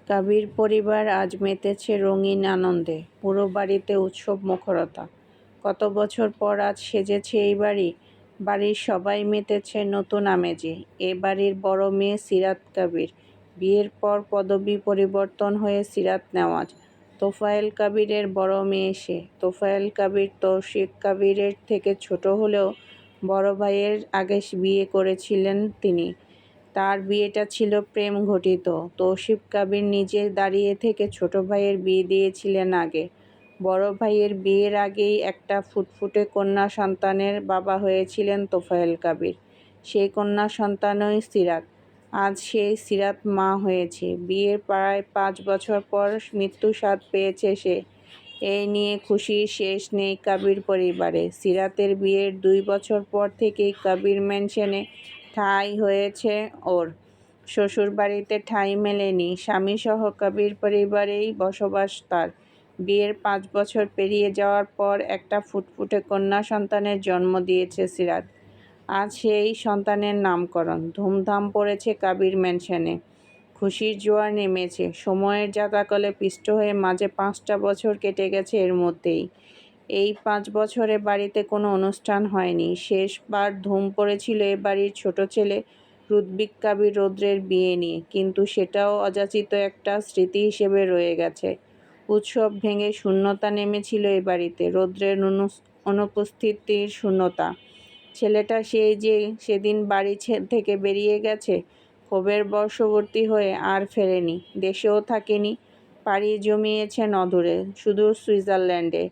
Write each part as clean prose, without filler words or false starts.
কাবির পরিবার আজ মেতেছে রঙিন আনন্দে, পুরো বাড়িতে উৎসব মুখরতা। কত বছর পর আজ সেজেছে এই বাড়ি। বাড়ির সবাই মেতেছে নতুন আমেজে। এ বাড়ির বড় মেয়ে সিরাত কাবির, বিয়ের পর পদবি পরিবর্তন হয়ে সিরাত নেওয়াজ। তোফায়েল কাবিরের বড় মেয়ে সে। তোফায়েল কাবির তৌসিফ কাবিরের থেকে ছোট হলেও বড় ভাইয়ের আগে বিয়ে করেছিলেন তিনি। তার বিয়েটা ছিল প্রেম ঘটিত। তৌসিফ কাবির নিজে দাঁড়িয়ে থেকে ছোট ভাইয়ের বিয়ে দিয়েছিলেন আগে। বড় ভাইয়ের বিয়ের আগেই একটা ফুটফুটে কন্যা সন্তানের বাবা হয়েছিলেন তোফায়েল কাবির। সেই কন্যা সন্তানই সিরাত। আজ সেই সিরাত মা হয়েছে। বিয়ের প্রায় 5 বছর পর মৃত্যু স্বাদ পেয়েছে সে। এই নিয়ে খুশির শেষ নেই কাবির পরিবারে। সিরাতের বিয়ের 2 বছর পর থেকেই কাবির ম্যানশনে ঠাঁই হয়েছে ওর। শ্বশুরবাড়িতে ঠাঁই মেলেনি। স্বামীসহ কাবির পরিবারেই বসবাস তার। বিয়ের 5 বছর পেরিয়ে যাওয়ার পর একটা ফুটফুটে কন্যা সন্তানের জন্ম দিয়েছে সিরাত। আজ সেই সন্তানের নামকরণ। ধুমধাম পড়েছে কাবির ম্যানশনে। খুশির জোয়ার নেমেছে। সময়ের জাঁতাকলে পিষ্ট হয়ে মাঝে 5টা বছর কেটে গেছে এর মধ্যেই। এই 5 বছরে বাড়িতে কোনো অনুষ্ঠান হয়নি। শেষবার ধুম পড়েছিল এ বাড়ির ছোট ছেলে রুদ্বিক কাবির রৌদ্রের বিয়ে নিয়ে, কিন্তু সেটাও অযাচিত একটা স্মৃতি হিসেবে রয়ে গেছে। উৎসব ভেঙে শূন্যতা নেমেছিল এ বাড়িতে, রৌদ্রের অনুপস্থিতির শূন্যতা। ছেলেটা সেই যে সেদিন বাড়ি থেকে বেরিয়ে গেছে, ক্ষোভের বর্ষবর্তী হয়ে আর ফেরেনি। দেশেও থাকেনি, পাড়ি জমিয়েছেন অদূরে, সুদূর সুইজারল্যান্ডে।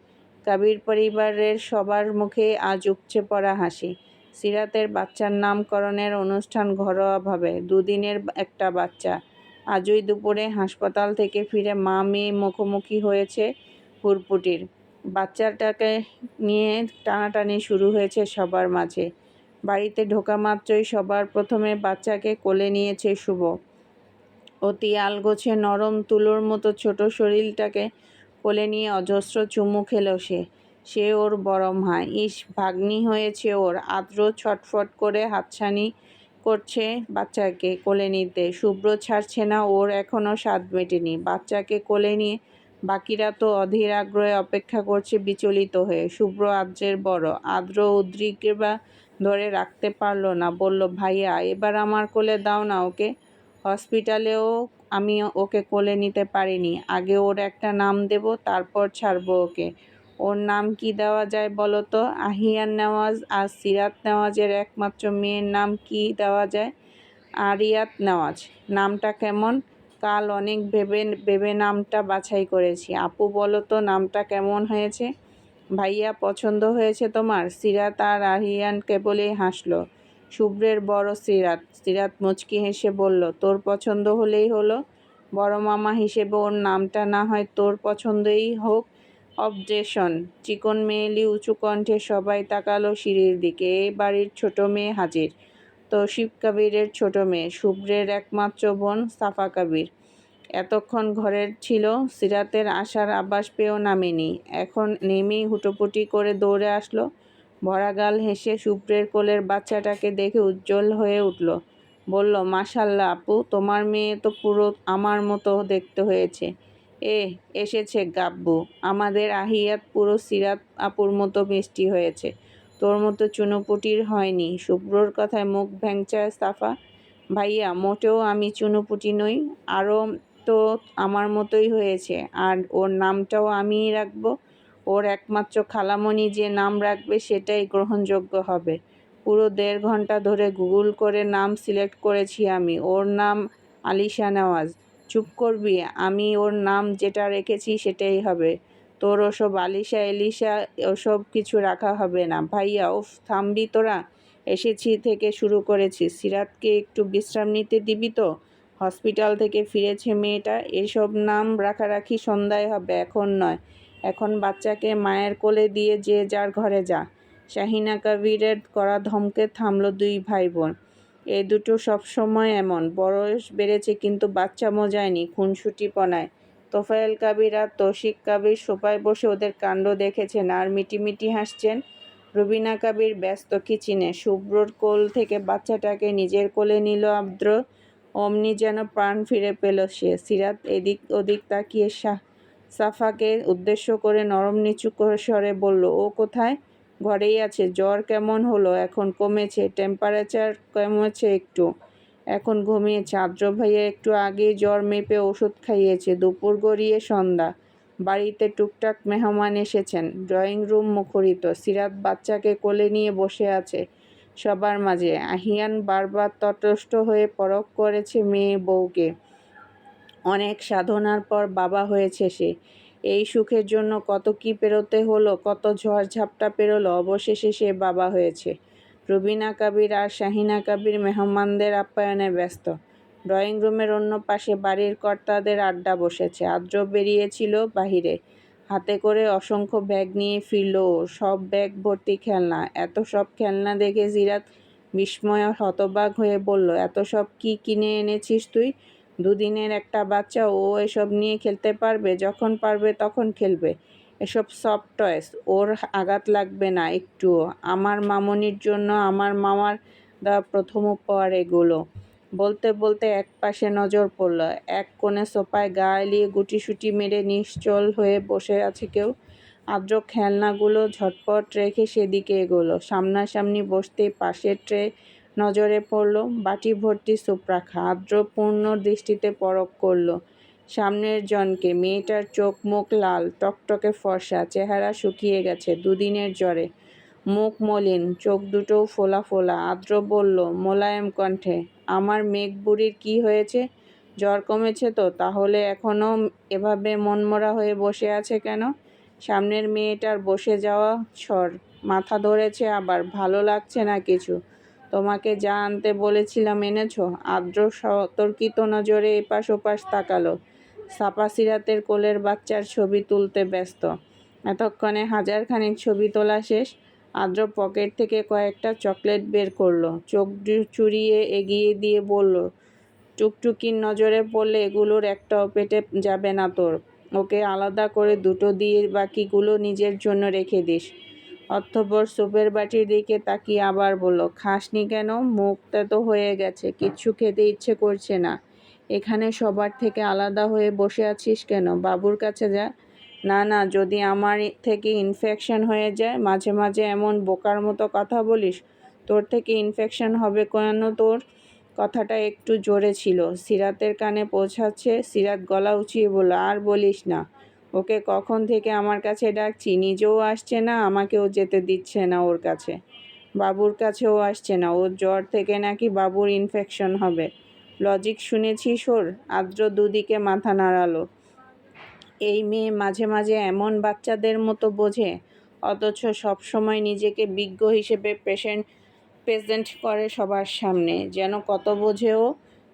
কাবির পরিবারের সবার মুখে আজ উপচে পড়া হাসি। সিরাতের বাচ্চার নামকরণের অনুষ্ঠান ঘরোয়াভাবে, 2 দিনের একটা বাচ্চা। আজই দুপুরে হাসপাতাল থেকে ফিরে মা মেয়ে মুখোমুখি হয়েছে হুরপুটির। বাচ্চাটাকে নিয়ে টানাটানি শুরু হয়েছে সবার মাঝে। বাড়িতে ঢোকা মাত্রই সবার প্রথমে বাচ্চাকে কোলে নিয়েছে শুভ। অতি আলগোছে নরম তুলোর মতো ছোট শরীরটাকে কোলে নিয়ে অজস্র চুমু খেল সে। সে ওর বড় মা। ইস, ভাগ্নি হয়েছে ওর। আদ্র ছটফট করে হাতছানি করছে বাচ্চাকে কোলে নিতে। শুভ্র ছাড়ছে না, ওর এখনও স্বাদ মেটেনি। বাচ্চাকে কোলে নিয়ে বাকিরা তো অধীর আগ্রহে অপেক্ষা করছে বিচলিত হয়ে। শুভ্র আদ্রের বড়। আদ্র উদ্রিক্বা ধরে রাখতে পারল না, বলল, ভাইয়া, এবার আমার কোলে দাও না ওকে। হসপিটালেও আমি ওকে কোলে নিতে পারিনি। আগে ওর একটা নাম দেব, তারপর ছাড়বো ওকে। ওর নাম কি দেওয়া যায় বলো তো? আহিয়ান নেওয়াজ আর সিরাত নেওয়াজের একমাত্র মেয়ের নাম কি দেওয়া যায়? আরিয়াত নেওয়াজ। নামটা কেমন? কাল অনেক ভেবে নামটা বাছাই করেছি। আপু, বলো তো নামটা কেমন হয়েছে? ভাইয়া, পছন্দ হয়েছে তোমার? সিরাত আর আহিয়ান কেবলই হাসল। শুভ্রের বড় সিরাত। সিরাত মুচকি হেসে বলল, তোর পছন্দ হলেই হলো। বড় মামা হিসেবে ওর নামটা না হয় তোর পছন্দই হোক। অবজেকশন। চিকন মেয়েলি উঁচু কণ্ঠে সবাই তাকালো সিঁড়ির দিকে। এই বাড়ির ছোট মেয়ে হাজির। তৌসিফ কাবিরের ছোট মেয়ে, শুভ্রের একমাত্র বোন সাফা কাবির। এতক্ষণ ঘরের ছিল। সিরাতের আসার আভাস পেয়েও নামেনি। এখন নেমেই হুটোপুটি করে দৌড়ে আসলো। ভরাগাল হেসে শুভ্রের কোলের বাচ্চাটাকে দেখে উজ্জ্বল হয়ে উঠল। বলল, মাশাআল্লাহ আপু, তোমার মেয়ে তো পুরো আমার মতো দেখতে হয়েছে। এসেছে গাব্বু। আমাদের আহিয়াত পুরো সিরাত আপুর মতো মিষ্টি হয়েছে। তোর মতো চুনোপুটির হয়নি। শুভ্রর কথায় মুখ ভ্যাংচায় সাফা। ভাইয়া, মোটেও আমি চুনোপুটি নই। আরও তো আমার মতোই হয়েছে। আর ওর নামটাও আমিই রাখব। ওর একমাত্র খালামণি যে নাম রাখবে সেটাই গ্রহণযোগ্য হবে। পুরো 1.5 ঘন্টা ধরে গুগল করে নাম সিলেক্ট করেছি আমি। ওর নাম আলিশা নেওয়াজ। চুপ করবি? আমি ওর নাম যেটা রেখেছি সেটাই হবে। তোর ওসব আলিশা এলিশা ওসব কিছু রাখা হবে না। ভাইয়া, উফ, থামবি তোরা? এসেছি থেকে শুরু করেছি। সিরাতকে একটু বিশ্রাম নিতে দিবি তো? হসপিটাল থেকে ফিরেছে মেয়েটা। এসব নাম রাখারাখি সন্ধ্যায় হবে, এখন নয়। এখন বাচ্চাকে মায়ের কোলে দিয়ে যে যার ঘরে যা। শাহিনা কাবিরের কড়া ধমকে থামল 2 ভাই বোন। এ দুটো সবসময় এমন। বয়স বেড়েছে কিন্তু বাচ্চামো যায়নি খুনসুটিপনায়। তোফায়েল কাবির আর তৌসিফ কাবির সোফায় বসে ওদের কাণ্ড দেখেছেন আর মিটিমিটি হাসছেন। রুবিনা কাবির ব্যস্ত কিচেনে। শুভ্রর কোল থেকে বাচ্চাটাকে নিজের কোলে নিল আদ্র। অমনি যেন প্রাণ ফিরে পেল সে। সিরাত এদিক ওদিক তাকিয়ে সাফাকে উদ্দেশ্য করে নরম নিচু স্বরে বলল, ও কোথায়? ঘরেই আছে। জ্বর কেমন হলো এখন? কমেছে? টেম্পারেচার কমেছে একটু? এখন ঘুমিয়েছে। আদ্র ভাইয়া একটু আগেই জ্বর মেপে ওষুধ খাইয়েছে। দুপুর গড়িয়ে সন্ধ্যা। বাড়িতে টুকটাক মেহমান এসেছেন। ড্রয়িং রুম মুখরিত। সিরাত বাচ্চাকে কোলে নিয়ে বসে আছে সবার মাঝে। আহিয়ান বারবার তটস্থ হয়ে পরখ করেছে মেয়ে বউকে। অনেক সাধনার পর বাবা হয়েছে সে। এই সুখের জন্য কত কি পেরোতে হলো, কত ঝড় ঝাপটা পেরোলো, অবশেষে সে বাবা হয়েছে। রুবিনা কাবির আর শাহিনা কাবির মেহমানদের আপ্যায়নে ব্যস্ত। ড্রয়িং রুমের অন্য পাশে বাড়ির কর্তাদের আড্ডা বসেছে। আদ্র বেরিয়েছিল বাহিরে। হাতে করে অসংখ্য ব্যাগ নিয়ে ফিরল ও। সব ব্যাগ ভর্তি খেলনা। এত সব খেলনা দেখে সিরাত বিস্ময়ে হতবাক হয়ে বলল, এত সব কি কিনে এনেছিস তুই? দুদিনের একটা বাচ্চা, ও এসব নিয়ে খেলতে পারবে? যখন পারবে তখন খেলবে। এসব সফট টয়েস, ওর আঘাত লাগবে না একটুও। আমার মামনির জন্য আমার মামার দেওয়া প্রথম উপহার এগুলো। বলতে বলতে এক পাশে নজর পড়ল। এক কোণে সোফায় গা এলিয়ে গুটিসুটি মেরে নিশ্চল হয়ে বসে আছে কেউ। আদ্র খেলনাগুলো ঝটপট রেখে সেদিকে এগোলো। সামনাসামনি বসতেই পাশের ট্রে নজরে পড়ল। বাটি ভর্তি স্যুপ রাখা। আদ্র পূর্ণ দৃষ্টিতে পরখ করল সামনের জনকে। মেয়েটার চোখ মুখ লাল, টকটকে ফর্সা, চেহারা শুকিয়ে গেছে দুদিনের জ্বরে। মুখ মলিন, চোখ দুটোও ফোলা ফোলা। আদ্র বলল মোলায়েম কণ্ঠে, আমার মেঘ বুড়ির কী হয়েছে? জ্বর কমেছে তো? তাহলে এখনও এভাবে মনমরা হয়ে বসে আছে কেন? সামনের মেয়েটার বসে যাওয়া স্বর। মাথা ধরেছে আবার। ভালো লাগছে না কিছু? তোমাকে যা আনতে বলেছিলাম এনেছ? আদ্র সতর্কিত নজরে এপাশ ওপাশ তাকালো। সাপা সিরাতের কোলের বাচ্চার ছবি তুলতে ব্যস্ত। এতক্ষণে হাজারখানেক ছবি তোলা শেষ। আদ্র পকেট থেকে কয়েকটা চকলেট বের করলো। চোখ চুরিয়ে এগিয়ে দিয়ে বলল, টুকটুকির নজরে পড়লে এগুলোর একটাও পেটে যাবে না তোর। ওকে আলাদা করে দুটো দিয়ে বাকিগুলো নিজের জন্য রেখে দিস। অতঃপর সুপের বাটির দিকে তাকিয়ে আবার বলল, খাসনি কেন? মুখ তেতো হয়ে গেছে, কিচ্ছু খেতে ইচ্ছে করছে না। এখানে সবার থেকে আলাদা হয়ে বসে আছিস কেন? বাবুর কাছে যা। না না, যদি আমার থেকে ইনফেকশন হয়ে যায়। মাঝে মাঝে এমন বোকার মতো কথা বলিস। তোর থেকে ইনফেকশন হবে কেন? তোর কথাটা একটু জোরে ছিল। সিরাতের কানে পৌঁছাচ্ছে। সিরাত গলা উঁচিয়ে বলল, আর বলিস না। ওকে কখন থেকে আমার কাছে ডাকছি, নিজেও আসছে না, আমাকেও যেতে দিচ্ছে না ওর কাছে। বাবুর কাছেও আসছে না। ওর জ্বর থেকে নাকি বাবুর ইনফেকশন হবে। লজিক শুনেছিস ওর? আদ্র দুদিকে মাথা নাড়ালো। এই মেয়ে মাঝে মাঝে এমন বাচ্চাদের মতো বোঝে, অথচ সবসময় নিজেকে বিজ্ঞ হিসেবে প্রেজেন্ট করে সবার সামনে। যেন কত বোঝেও।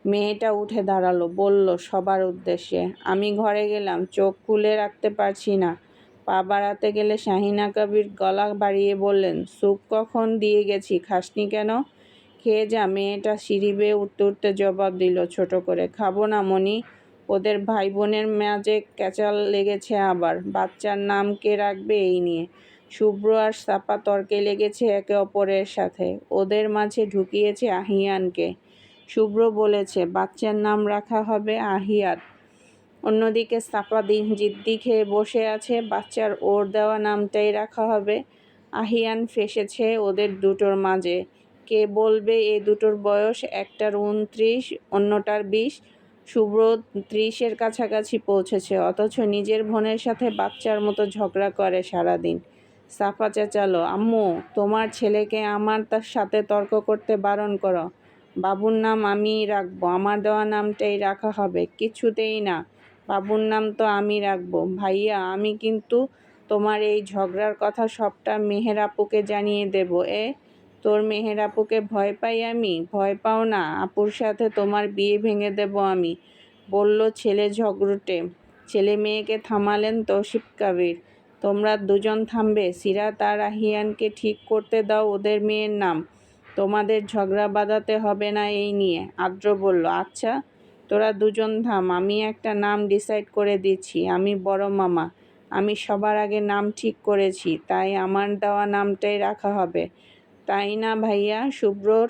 মেয়েটা উঠে দাঁড়ালো, বলল সবার উদ্দেশ্যে, আমি ঘরে গেলাম, চোখ খুলে রাখতে পারছি না। পা বাড়াতে গেলে শাহিনা কবির গলা বাড়িয়ে বললেন, স্যুপ কখন দিয়ে গেছি, খাসনি কেন? খেয়ে যা। মেয়েটা সিঁড়ি বেয়ে উঠতে উঠতে জবাব দিল ছোট করে, খাবো না মনি। ওদের ভাই বোনের মাঝে ক্যাচাল লেগেছে আবার। বাচ্চার নাম কে রাখবে এই নিয়ে। শুভ্র আর সাপা তর্কে লেগেছে একে অপরের সাথে। ওদের মাঝে ঢুকিয়েছে আহিয়ানকে। শুভ্র বলেছে বাচ্চার নাম রাখা হবে আহিয়াত। অন্যদিকে সাপা জিদ্দি খেয়ে বসে আছে, বাচ্চার ওর দেওয়া নামটাই রাখা হবে। আহিয়ান ফেঁসেছে ওদের দুটোর মাঝে। কে বলবে এ দুটোর বয়স, একটার 29, অন্যটার 20। শুভ্র 30-এর কাছাকাছি পৌঁছেছে, অথচ নিজের বোনের সাথে বাচ্চার মতো ঝগড়া করে সারাদিন। সাফা চেঁচালো, আম্মু, তোমার ছেলেকে আমার তার সাথে তর্ক করতে বারণ করো। বাবুর নাম আমিই রাখবো, আমার দেওয়া নামটাই রাখা হবে। কিছুতেই না, বাবুর নাম তো আমি রাখবো। ভাইয়া, আমি কিন্তু তোমার এই ঝগড়ার কথা সবটা মেহের আপুকে জানিয়ে দেব। তোর মেহের আপুকে ভয় পাই আমি? ভয় পাও না, আপুর সাথে তোমার বিয়ে ভেঙে দেব আমি, বলল ছেলে ঝগড়ুটে। ছেলে মেয়েকে থামালেন তৌসিফ কাবির। তোমরা দুজন থামবে? সিরাত আর আহিয়ানকে ঠিক করতে দাও ওদের মেয়ের নাম। তোমাদের ঝগড়া বাঁধাতে হবে না এই নিয়ে। আদ্র বলল, আচ্ছা তোরা দুজন থাম, আমি একটা নাম ডিসাইড করে দিচ্ছি। আমি বড় মামা, আমি সবার আগে নাম ঠিক করেছি, তাই আমার দেওয়া নামটাই রাখা হবে। তাই না ভাইয়া? শুভ্রর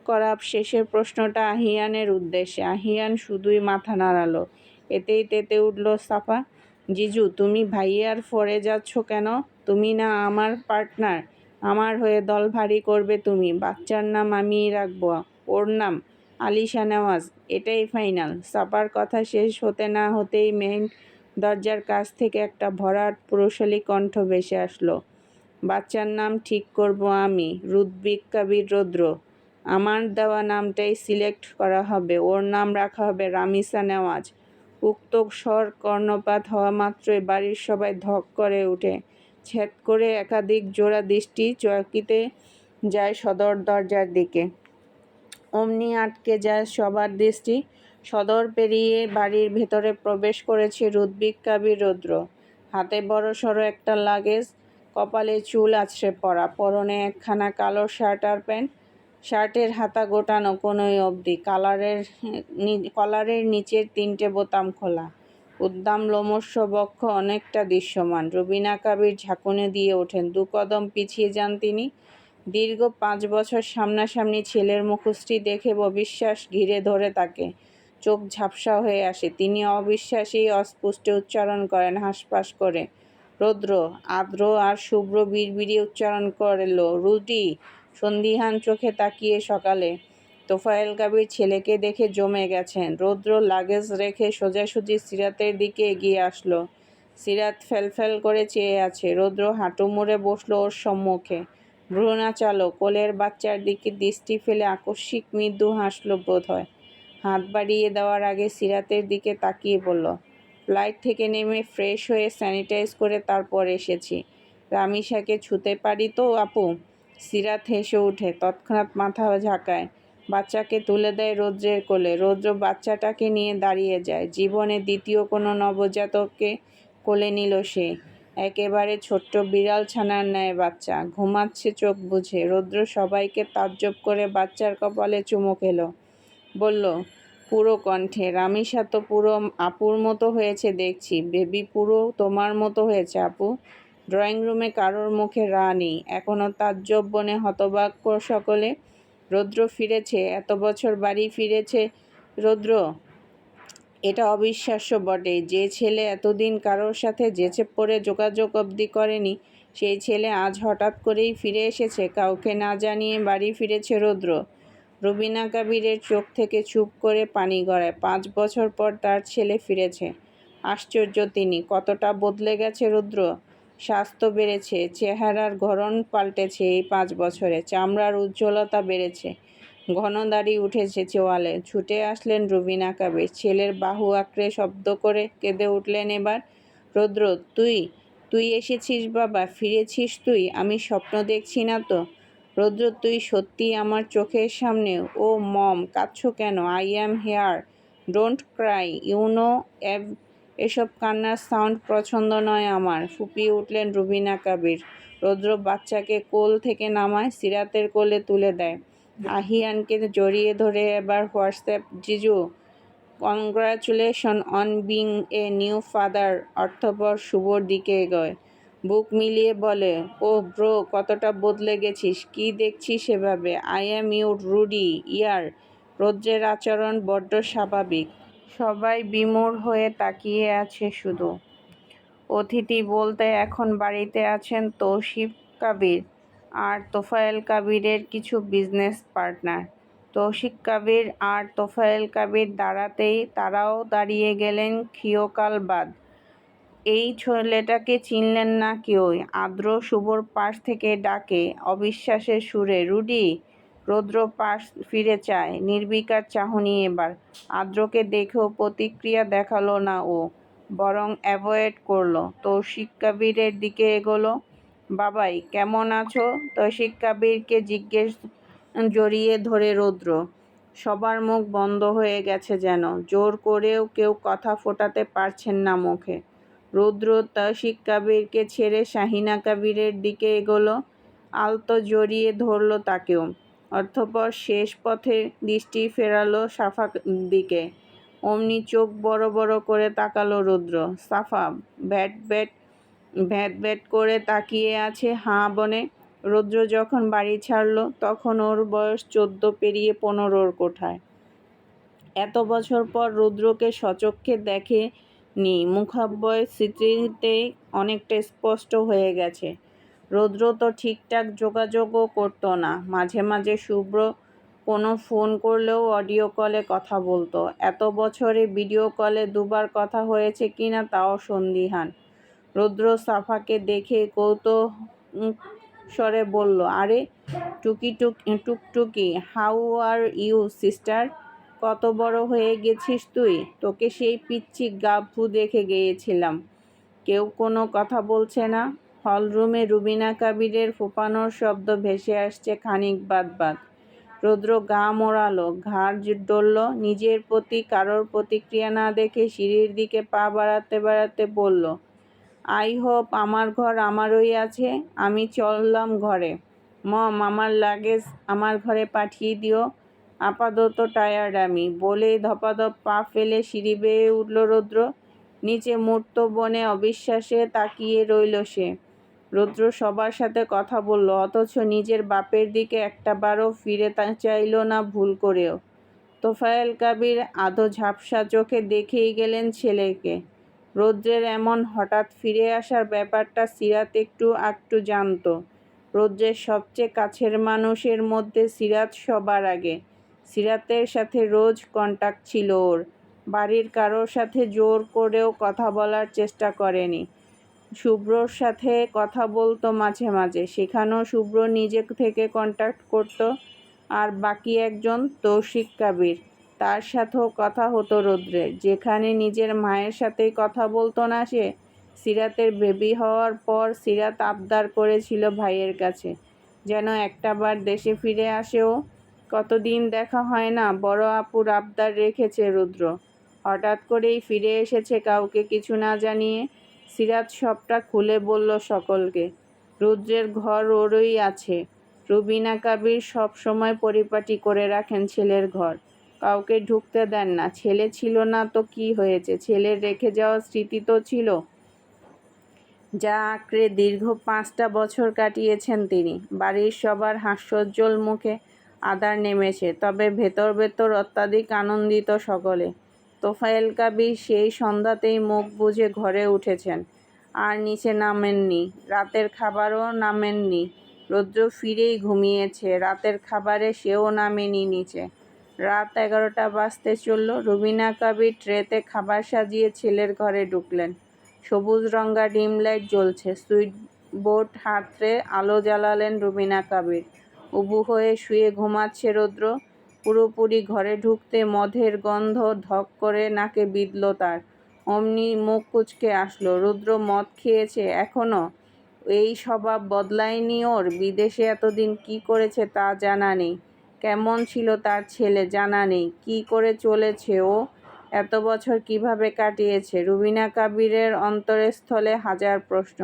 করা শেষের প্রশ্নটা আহিয়ানের উদ্দেশ্যে। আহিয়ান শুধুই মাথা নাড়ালো। এতেই তেতে উঠল সাফা। জিজু, তুমি ভাইয়ার ফরে যাচ্ছ কেন? তুমি না আমার পার্টনার। আমার হয়ে দল ভারী করবে তুমি। বাচ্চার নাম আমিই রাখব। ওর নাম আলিশা নেওয়াজ। এটাই ফাইনাল। সাফার কথা শেষ হতে না হতেই মেইন দরজার কাছ থেকে একটা ভরাট পুরুষালী কণ্ঠ ভেসে আসলো। বাচ্চার নাম ঠিক করব আমি, রুদ্বিক কাবির রৌদ্র। আমার দেওয়া নামটাই সিলেক্ট করা হবে। ওর নাম রাখা হবে রামিসা নেওয়াজ। উক্ত স্বর কর্ণপাত হওয়া মাত্রই বাড়ির সবাই ধক করে উঠে। ছেদ করে একাধিক জোড়া দৃষ্টি চকিতে যায় সদর দরজার দিকে। অমনি আটকে যায় সবার দৃষ্টি। সদর পেরিয়ে বাড়ির ভেতরে প্রবেশ করেছে রুদ্বিক কাবির রৌদ্র। হাতে বড়সড় একটা লাগেজ, কপালে চুল আছড়ে পড়া, পরনে একখানা কালো শার্ট আর প্যান্ট। শার্টের হাতা গোটানো কোনোই অবধি, কলারের নিচের 3টে বোতাম খোলা। উদ্দাম লোমস্য বক্ষ অনেকটা দৃশ্যমান। রুবিনা কাবির ঝাঁকুনি দিয়ে ওঠেন। 2 কদম পিছিয়ে যান তিনি। দীর্ঘ 5 বছর সামনাসামনি ছেলের মুখশ্রী দেখে অবিশ্বাস ঘিরে ধরে তাকে। চোখ ঝাপসা হয়ে আসে। তিনি অবিশ্বাসেই অস্পষ্টে উচ্চারণ করেন হাঁসফাঁস করে, রৌদ্র। আর্দ্র আর শুভ্র বিড়বিড়িয়ে উচ্চারণ করল, রুটি। সন্দিহান চোখে তাকিয়ে সকালে তোফায়েল কাবির ছেলেকে দেখে জমে গেছেন। রৌদ্র লাগেজ রেখে সোজাসুজি সিরাতের দিকে এগিয়ে আসলো। সিরাত ফেলফেল করে চেয়ে আছে। রৌদ্র হাঁটু মুড়ে বসলো ওর সম্মুখে। ভ্রু নাচালো। কোলের বাচ্চার দিকে দৃষ্টি ফেলে আকস্মিক মৃদু হাসল বোধহয়। হাত বাড়িয়ে দেওয়ার আগে সিরাতের দিকে তাকিয়ে বলল, ফ্লাইট থেকে নেমে ফ্রেশ হয়ে স্যানিটাইজ করে তারপর এসেছি। রামিসাকে ছুতে পারি তো আপু? সিরাত হেসে ওঠে, তৎক্ষণাৎ মাথা ঝাঁকায়। বাচ্চাকে তুলে দেয় রৌদ্রের কোলে। রৌদ্র বাচ্চাটাকে নিয়ে দাঁড়িয়ে যায়। জীবনে দ্বিতীয় কোনো নবজাতককে কোলে নিল সে। একেবারে ছোট্ট বিড়াল ছানার ন্যায় বাচ্চা। ঘুমাচ্ছে চোখ বুজে। রৌদ্র সবাইকে তাজ্জব করে বাচ্চার কপালে চুমো খেল। বলল পুরো কণ্ঠে, রামিসা তো পুরো আপুর মতো হয়েছে দেখছি। বেবি পুরো তোমার মতো হয়েছে আপু। ড্রয়িং রুমে কারোর মুখে রা নেই। এখনো তাজ্জব বনে হতবাক সকলে। রৌদ্র ফিরেছে, এত বছর বাড়ি ফিরেছে রৌদ্র। এটা অবিশ্বাস্য বটে। যে ছেলে এতদিন কারোর সাথে জেচে পড়ে যোগাযোগ অবধি করেনি, সেই ছেলে আজ হঠাৎ করেই ফিরে এসেছে। কাউকে না জানিয়ে বাড়ি ফিরেছে রৌদ্র। রুবিনা কাবিরের চোখ থেকে চুপ করে পানি গড়ায়। 5 বছর পর তার ছেলে ফিরেছে। আশ্চর্য তিনি। কতটা বদলে গেছে রৌদ্র। স্বাস্থ্য বেড়েছে, চেহারার গড়ন পাল্টেছে এই 5 বছরে। চামড়ার উজ্জ্বলতা বেড়েছে, ঘন দাড়ি উঠেছে চোয়ালে। ছুটে আসলেন রুবিনা কাবির। ছেলের বাহু আঁকড়ে শব্দ করে কেঁদে উঠলেন এবার। রৌদ্র, তুই তুই এসেছিস বাবা, ফিরেছিস তুই? আমি স্বপ্ন দেখছি না তো? রৌদ্র, তুই সত্যিই আমার চোখের সামনে। ও মম, কাঁদছো কেন? I am here, don't cry, you know. এসব কান্নার সাউন্ড পছন্দ নয় আমার, ফুঁপিয়ে উঠলেন রুবিনা কাবির। রৌদ্র বাচ্চাকে কোল থেকে নামায়, সিরাতের কোলে তুলে দেয়। আহিয়ানকে জড়িয়ে ধরে এবার হোয়াটসঅ্যাপ, জিজু congratulation on being a new father অর্থপর শুভর দিকে এগোয়। বুক মিলিয়ে বলে, ও ব্রো, কতটা বদলে গেছিস। কি দেখছিস সেভাবে? আই অ্যাম ইউর রুডি ইয়ার। রৌদ্রের আচরণ বড্ড স্বাভাবিক। সবাই বিমূঢ় হয়ে তাকিয়ে আছে শুধু। অতিথি বলতে এখন বাড়িতে আছেন তৌসিফ কাবির আর তোফায়েল কাবিরের কিছু বিজনেস পার্টনার। তৌসিফ কাবির আর তোফায়েল কাবির দাঁড়াতেই তারাও দাঁড়িয়ে গেলেন ক্ষীয়কাল বাদ। এই ছেলেটাকে চিনলেন না কেউই। আর্দ্র শুভর পাশ থেকে ডাকে অবিশ্বাসের সুরে, রুডি। রৌদ্র পাশ ফিরে চায়। নির্বিকার চাহনি এবার। আর্দ্রকে দেখেও প্রতিক্রিয়া দেখালো না ও, বরং অ্যাভয়েড করলো। তৌসিফ কাবিরের দিকে এগোলো। বাবাই, কেমন আছো? তৌসিফ কাবিরকে জিজ্ঞেস জড়িয়ে ধরে রৌদ্র। সবার মুখ বন্ধ হয়ে গেছে যেন। জোর করেও কেউ কথা ফোটাতে পারছেন না মুখে। রৌদ্র তৌসিফ কাবিরকে ছেড়ে শাহিনা কাবিরের দিকে এগোলো। আলতো জড়িয়ে ধরল তাকেও। অতঃপর শেষ পথে দৃষ্টি ফেরালো সাফার দিকে। অমনি চোখ বড় বড় করে তাকালো রৌদ্র। সাফা ভ্যাট ভ্যাট করে তাকিয়ে আছে হাঁ বনে। রুদ্র যখন বাড়ি ছাড়ল তখন ওর বয়স 14 পেরিয়ে 15-র কোঠায়। এত বছর পর রুদ্রকে সচক্ষে দেখেনি, মুখাবয়ব স্মৃতিতে অনেকটা স্পষ্ট হয়ে গেছে। রুদ্র তো ঠিকঠাক যোগাযোগও করতো না, মাঝে মাঝে শুভ্র কোনো ফোন করলেও অডিও কলে কথা বলতো। এত বছরে ভিডিও কলে দুবার কথা হয়েছে কিনা তাও সন্দিহান। রুদ্র সাফাকে দেখে কৌতূহলী বলল, আরে টুকটুকি, হাউ আর ইউ সিস্টার? কত বড় হয়ে গেছিস তুই? তোকে সেই পিচ্চি গাভ্ভু দেখে গিয়েছিলাম। কেউ কোনো কথা বলছে না। হলরুমে রুবিনা কাবিরের ফোঁপানোর শব্দ ভেসে আসছে খানিক বাদ। রুদ্র গা মোড়ালো, ঘাড় ডলল। নিজের প্রতি কারোর প্রতিক্রিয়া না দেখে সিঁড়ির দিকে পা বাড়াতে বলল, আই হোপ আমার ঘর আমারই আছে। আমি চললাম ঘরে। মম, আমার লাগেজ আমার ঘরে পাঠিয়ে দিও। আপাতত টায়ার্ড আমি। বলেই ধপাধপ পা ফেলে সিঁড়ি বেয়ে উঠল রুদ্র। নিচে মূর্ত বনে অবিশ্বাসে তাকিয়ে রইল সে। রুদ্র সবার সাথে কথা বলল, অথচ নিজের বাপের দিকে একটাবারও ফিরে চাইল না ভুল করেও। তোফায়েল কাবির আধো ঝাপসা চোখে দেখেই গেলেন ছেলেকে। রুদ্রের এমন হঠাৎ ফিরে আসার ব্যাপারটা সিরাত একটু জানত। রুদ্রের সবচেয়ে কাছের মানুষের মধ্যে সিরাত সবার আগে। সিরাতের সাথে রোজ কন্টাক্ট ছিল ওর। বাড়ির কারোর সাথে জোর করেও কথা বলার চেষ্টা করেনি। শুভ্রর সাথে কথা বলতো মাঝে মাঝে, সেখানেও শুভ্র নিজে থেকে কন্টাক্ট করত। আর বাকি একজন তৌসিক কাবির, তার সাথেও কথা হতো রুদ্রের। যেখানে নিজের মায়ের সাথেই কথা বলতো না সে। সিরাতের বেবি হওয়ার পর সিরাত আবদার করেছিল ভাইয়ের কাছে যেন একটাবার দেশে ফিরে আসেও। কতদিন দেখা হয় না, বড় আপুর আবদার রেখেছে রুদ্র। হঠাৎ করেই ফিরে এসেছে কাউকে কিছু না জানিয়ে। সিরাত সবটা খুলে বলল সকলকে। রুদ্রের ঘর ওরই আছে। রুবিনা কাবির সব সময় পরিপাটি করে রাখেন ছেলের ঘর। কাউকে ঢুকতে দেন না। ছেলে ছিল না তো কি হয়েছে, ছেলের রেখে যাওয়া স্মৃতি তো ছিল, যা আঁকড়ে দীর্ঘ 5টা বছর কাটিয়েছেন তিনি। বাড়ির সবার হাস্যোজ্জ্বল মুখে আঁধার নেমেছে, তবে ভেতর অত্যাধিক আনন্দিত সকলে। তোফায়েল কাবির সেই সন্ধ্যাতেই মুখ বুজে ঘরে উঠেছেন, আর নিচে নামেননি। রাতের খাবারও নামেননি। রুদ্র ফিরেই ঘুমিয়েছে। রাতের খাবারে সেও নামেনি নিচে। রাত 11টা বাজতে চলল। রুবিনা কাবির ট্রেতে খাবার সাজিয়ে ছেলের ঘরে ঢুকলেন। সবুজ রঙা ডিম লাইট জ্বলছে। সুইচ বোর্ড হাতড়ে আলো জ্বালালেন রুবিনা কাবির। উবু হয়ে শুয়ে ঘুমাচ্ছে রুদ্র। পুরোপুরি ঘরে ঢুকতে মদের গন্ধ ধক করে নাকে বিঁধল তার। অমনি মুখ কুঁচকে আসলো। রুদ্র মদ খেয়েছে এখনো? এই স্বভাব বদলায়নি ওর? বিদেশে এতদিন কি করেছে তা জানা নেই। কেমন ছিল তার ছেলে জানা নেই। কি করে চলেছে ও? এত বছর কিভাবে কাটিয়েছে? রুবিনা কাবিরের অন্তরস্থলে হাজার প্রশ্ন।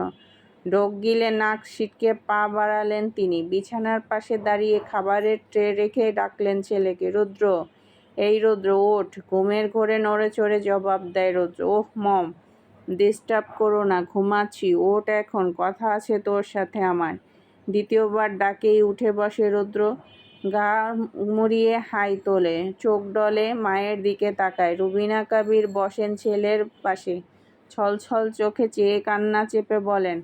ঢোক গিলে নাক সিটকে পা বাড়ালেন তিনি। বিছানার পাশে দাঁড়িয়ে খাবারের ট্রে রেখে ডাকলেন ছেলেকে, রুদ্র, এই রুদ্র, ওঠ। ঘুমের ঘোরে নড়ে চড়ে জবাব দেয় রুদ্র, ওহ মম, ডিস্টার্ব করো না, ঘুমাচ্ছি, ওঠ এখন, কথা আছে তোর সাথে আমার। দ্বিতীয়বার ডাকেই উঠে বসে রুদ্র। গা মুড়িয়ে হাই তোলে, চোখ ডলে, মায়ের দিকে তাকায়। রুবিনা কাবির বসেন ছেলের পাশে। ছলছল চোখে চেয়ে কান্না চেপে বলেন,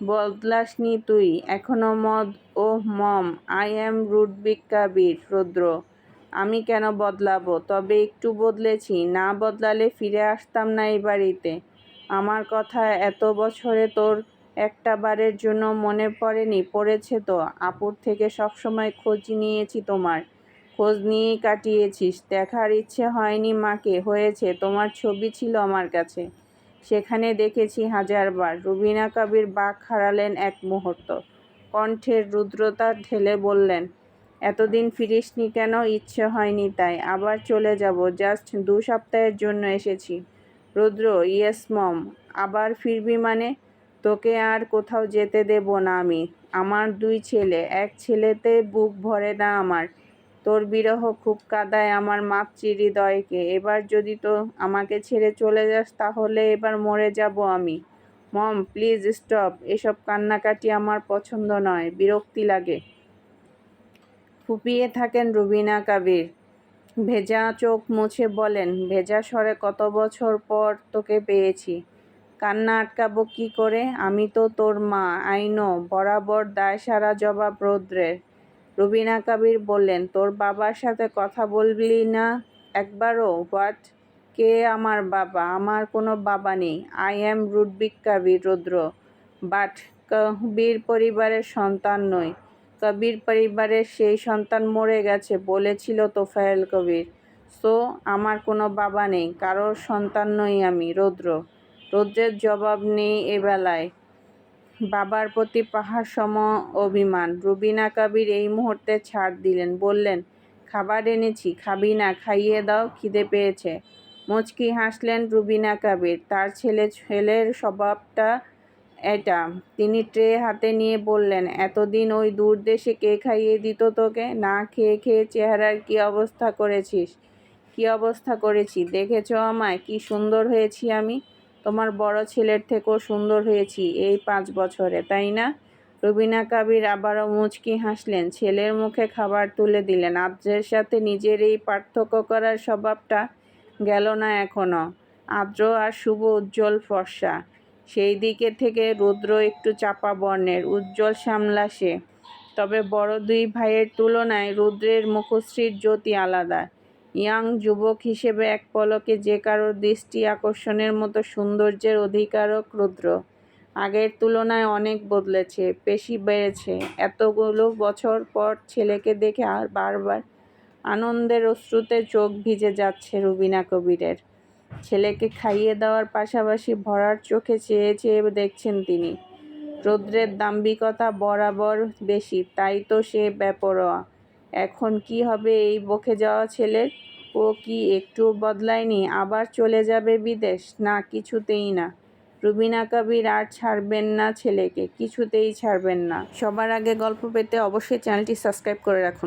বদলাসনি তুই এখনো মদ? ওহ মম, আই অ্যাম রুডবিক কাবির। রুদ্র, আমি কেন বদলাবো? তবে একটু বদলেছি। না বদলালে ফিরে আসতাম না এই বাড়িতে। আমার কথা এত বছরে তোর একটাবারের জন্য মনে পড়েনি? পড়েছে তো। আপুর থেকে সবসময় খোঁজ নিয়েছি তোমার। খোঁজ নিয়েই কাটিয়েছিস। দেখার ইচ্ছে হয়নি মাকে? হয়েছে, তোমার ছবি ছিল আমার কাছে, সেখানে দেখেছি হাজারবার। রুবিনা কাবির বাক হারালেন এক মুহূর্ত। কণ্ঠের রুদ্রতা ঢেলে বললেন, এতদিন ফিরিসনি কেন? ইচ্ছে হয়নি তাই। আবার চলে যাব, জাস্ট 2 সপ্তাহের জন্য এসেছি। রুদ্র, ইয়েস মম। আবার ফিরবি মানে? তোকে আর কোথাও যেতে দেব না আমি। আমার 2 ছেলে, এক ছেলেতে বুক ভরে না আমার। তোর বিরহ খুব কাঁদায় আমার মাতৃহৃদয়কে। এবার যদি তো আমাকে ছেড়ে চলে যাস তাহলে এবার মরে যাব আমি। মম প্লিজ স্টপ, এসব কান্নাকাটি আমার পছন্দ নয়, বিরক্তি লাগে। ফুপিয়ে থাকেন রুবিনা কাবির। ভেজা চোখ মুছে বলেন, ভেজা স্বরে, কত বছর পর তোকে পেয়েছি, কান্না আটকাবো কি করে? আমি তো তোর মা, আই নো। বরাবর দায়সারা জবাব রৌদ্রের। রুবিনা কাবির বললেন, তোর বাবার সাথে কথা বললি না একবারও? হোয়াট? কে আমার বাবা? আমার কোনো বাবা নেই। আই অ্যাম রুডবিক কাবির, রৌদ্র। বাট কবির পরিবারের সন্তান নই। কবির পরিবারের সেই সন্তান মরে গেছে বলেছিল তোফায়েল কবির। সো আমার কোনো বাবা নেই, কারোর সন্তান নই আমি, রৌদ্র। রৌদ্রের জবাব নেই এ বেলায়। বাবার প্রতি পাহাড় সম অভিমান। রুবিনা কাবির এই মুহূর্তে ছাড় দিলেন, বললেন, খাবার এনেছি, খাবি না? খাইয়ে দাও, খিদে পেয়েছে। মুচকি হাসলেন রুবিনা কাবির। তার ছেলের স্বভাবটা এটা। তিনি ট্রে হাতে নিয়ে বললেন, এতদিন ওই দূর দেশে কে খাইয়ে দিত তোকে? না খেয়ে খেয়ে চেহারার কি অবস্থা করেছিস? কি অবস্থা করেছি দেখেছ আমায়? কি সুন্দর হয়েছি আমি? তোমার বড় ছেলের থেকেও সুন্দর হয়েছি এই 5 বছরে, তাই না? রুবিনা কাবির আবারও মুচকি হাসলেন। ছেলের মুখে খাবার তুলে দিলেন। আদ্রের সাথে নিজের এই পার্থক্য করার স্বভাবটা গেল না এখনো। আদ্র আর শুভ উজ্জ্বল ফর্সা, সেই দিকে থেকে রুদ্র একটু চাপা বর্ণের, উজ্জ্বল শ্যামলা সে। তবে বড় 2 ভাইয়ের তুলনায় রুদ্রের মুখশ্রীর জ্যোতি আলাদা। ইয়াং যুবক হিসেবে এক পলকে যে কারোর দৃষ্টি আকর্ষণের মতো সৌন্দর্যের অধিকারক রুদ্র। আগের তুলনায় অনেক বদলেছে, পেশি বেড়েছে। এতগুলো বছর পর ছেলেকে দেখে আর বারবার আনন্দের অশ্রুতে চোখ ভিজে যাচ্ছে রুবিনা কবিরের। ছেলেকে খাইয়ে দেওয়ার পাশাপাশি ভরার চোখে চেয়ে চেয়ে দেখছেন তিনি। রৌদ্রের দাম্ভিকতা বরাবর বেশি, তাই তো সে বেপরোয়া। এখন কি হবে এই বকে যাওয়া ছেলের? ও কি একটুও বদলায়নি? আবার চলে যাবে বিদেশ? না, কিছুতেই না। রুবিনা কাবির আর ছাড়বেন না ছেলেকে, কিছুতেই ছাড়বেন না। সবার আগে গল্প পেতে অবশ্যই চ্যানেলটি সাবস্ক্রাইব করে রাখুন।